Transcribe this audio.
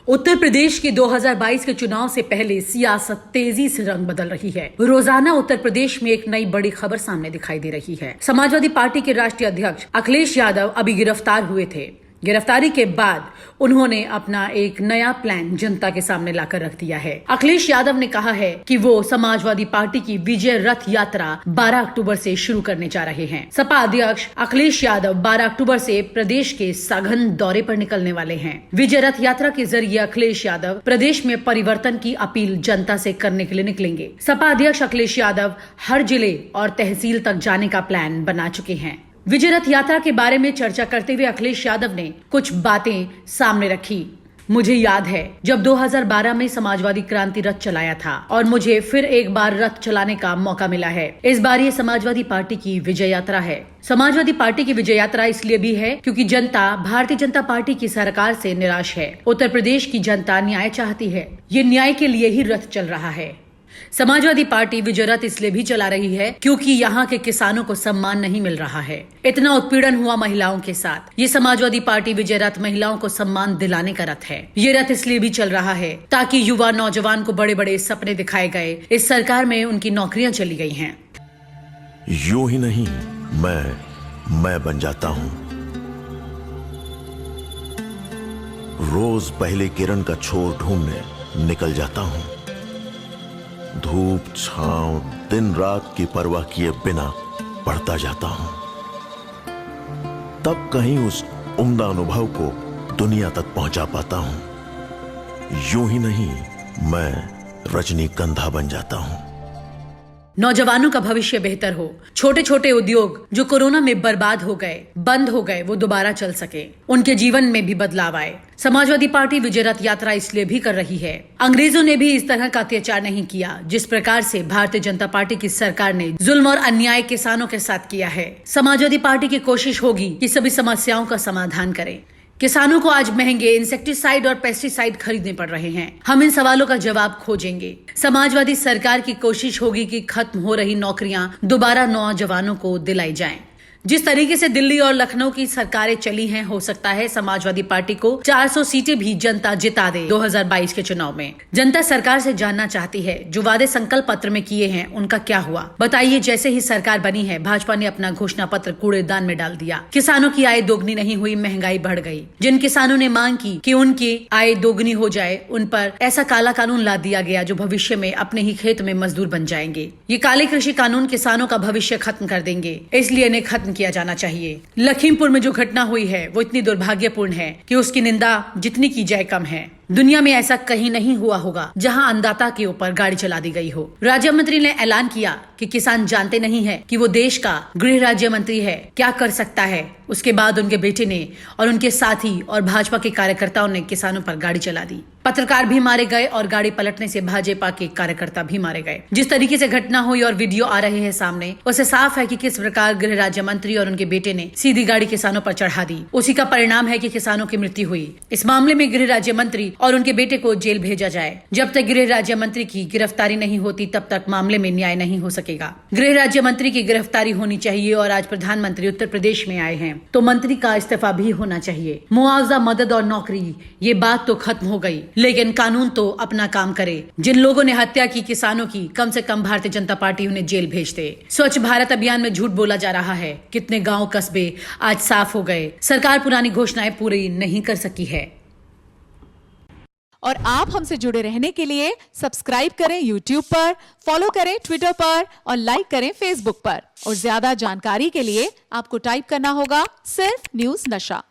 उत्तर प्रदेश के 2022 के चुनाव से पहले सियासत तेजी से रंग बदल रही है। रोजाना उत्तर प्रदेश में एक नई बड़ी खबर सामने दिखाई दे रही है। समाजवादी पार्टी के राष्ट्रीय अध्यक्ष अखिलेश यादव अभी गिरफ्तार हुए थे। गिरफ्तारी के बाद उन्होंने अपना एक नया प्लान जनता के सामने लाकर रख दिया है। अखिलेश यादव ने कहा है कि वो समाजवादी पार्टी की विजय रथ यात्रा 12 अक्टूबर से शुरू करने जा रहे हैं। सपा अध्यक्ष अखिलेश यादव 12 अक्टूबर से प्रदेश के सघन दौरे पर निकलने वाले हैं। विजय रथ यात्रा के जरिए अखिलेश यादव प्रदेश में परिवर्तन की अपील जनता से करने के लिए निकलेंगे। सपा अध्यक्ष अखिलेश यादव हर जिले और तहसील तक जाने का प्लान बना चुके हैं। विजय रथ यात्रा के बारे में चर्चा करते हुए अखिलेश यादव ने कुछ बातें सामने रखी। मुझे याद है जब 2012 में समाजवादी क्रांति रथ चलाया था और मुझे फिर एक बार रथ चलाने का मौका मिला है। इस बार ये समाजवादी पार्टी की विजय यात्रा है। समाजवादी पार्टी की विजय यात्रा इसलिए भी है क्योंकि जनता भारतीय जनता पार्टी की सरकार से निराश है। उत्तर प्रदेश की जनता न्याय चाहती है। ये न्याय के लिए ही रथ चल रहा है। समाजवादी पार्टी विजय रथ इसलिए भी चला रही है क्योंकि यहाँ के किसानों को सम्मान नहीं मिल रहा है। इतना उत्पीड़न हुआ महिलाओं के साथ। ये समाजवादी पार्टी विजय रथ महिलाओं को सम्मान दिलाने का रथ है। ये रथ इसलिए भी चल रहा है ताकि युवा नौजवान को बड़े बड़े सपने दिखाए गए। इस सरकार में उनकी नौकरियां चली गई हैं। यूं ही नहीं मैं बन जाता हूं। रोज पहले किरण का छोर ढूंढने निकल जाता हूं। धूप छांव दिन रात की परवाह किए बिना पढ़ता जाता हूं। तब कहीं उस उम्दा अनुभव को दुनिया तक पहुंचा पाता हूं। यूं ही नहीं मैं रजनीगंधा बन जाता हूं। नौजवानों का भविष्य बेहतर हो। छोटे छोटे उद्योग जो कोरोना में बर्बाद हो गए, बंद हो गए, वो दोबारा चल सके। उनके जीवन में भी बदलाव आए। समाजवादी पार्टी विजय रथ यात्रा इसलिए भी कर रही है। अंग्रेजों ने भी इस तरह का अत्याचार नहीं किया जिस प्रकार से भारतीय जनता पार्टी की सरकार ने जुल्म और अन्याय किसानों के साथ किया है। समाजवादी पार्टी की कोशिश होगी कि सभी समस्याओं का समाधान करे। किसानों को आज महंगे इंसेक्टिसाइड और पेस्टिसाइड खरीदने पड़ रहे हैं। हम इन सवालों का जवाब खोजेंगे। समाजवादी सरकार की कोशिश होगी कि खत्म हो रही नौकरियां दोबारा नौजवानों को दिलाई जाएं। जिस तरीके से दिल्ली और लखनऊ की सरकारें चली हैं, हो सकता है समाजवादी पार्टी को 400 सीटें भी जनता जिता दे 2022 के चुनाव में। जनता सरकार से जानना चाहती है जो वादे संकल्प पत्र में किए हैं उनका क्या हुआ। बताइए, जैसे ही सरकार बनी है भाजपा ने अपना घोषणा पत्र कूड़ेदान में डाल दिया। किसानों की आय दोगुनी नहीं हुई, महंगाई बढ़ गई। जिन किसानों ने मांग की कि उनकी आय दोगुनी हो जाए, उन पर ऐसा काला कानून ला दिया गया जो भविष्य में अपने ही खेत में मजदूर बन जाएंगे। ये काले कृषि कानून किसानों का भविष्य खत्म कर देंगे, इसलिए इन्हें खत्म किया जाना चाहिए। लखीमपुर में जो घटना हुई है वो इतनी दुर्भाग्यपूर्ण है कि उसकी निंदा जितनी की जाए कम है। दुनिया में ऐसा कहीं नहीं हुआ होगा जहां अन्नदाता के ऊपर गाड़ी चला दी गई हो। राज्य मंत्री ने ऐलान किया कि किसान जानते नहीं है कि वो देश का गृह राज्य मंत्री है, क्या कर सकता है। उसके बाद उनके बेटे ने और उनके साथी और भाजपा के कार्यकर्ताओं ने किसानों पर गाड़ी चला दी। पत्रकार भी मारे गए और गाड़ी पलटने से भाजपा के कार्यकर्ता भी मारे गए। जिस तरीके से घटना हुई और वीडियो आ रहे हैं सामने, उससे साफ है कि किस प्रकार गृह राज्य मंत्री और उनके बेटे ने सीधी गाड़ी किसानों पर चढ़ा दी। उसी का परिणाम है कि किसानों की मृत्यु हुई। इस मामले में गृह राज्य मंत्री और उनके बेटे को जेल भेजा जाए। जब तक गृह राज्य मंत्री की गिरफ्तारी नहीं होती तब तक मामले में न्याय नहीं हो सकेगा। गृह राज्य मंत्री की गिरफ्तारी होनी चाहिए और आज प्रधानमंत्री उत्तर प्रदेश में आए हैं तो मंत्री का इस्तीफा भी होना चाहिए। मुआवजा, मदद और नौकरी, ये बात तो खत्म हो गई, लेकिन कानून तो अपना काम करे। जिन लोगों ने हत्या की किसानों की, कम से कम भारतीय जनता पार्टी उन्हें जेल भेज दे। स्वच्छ भारत अभियान में झूठ बोला जा रहा है। कितने गाँव कस्बे आज साफ हो गए। सरकार पुरानी घोषणाएं पूरी नहीं कर सकी है। और आप हमसे जुड़े रहने के लिए सब्सक्राइब करें YouTube पर, फॉलो करें Twitter पर और लाइक करें Facebook पर। और ज्यादा जानकारी के लिए आपको टाइप करना होगा सिर्फ न्यूज़ नशा।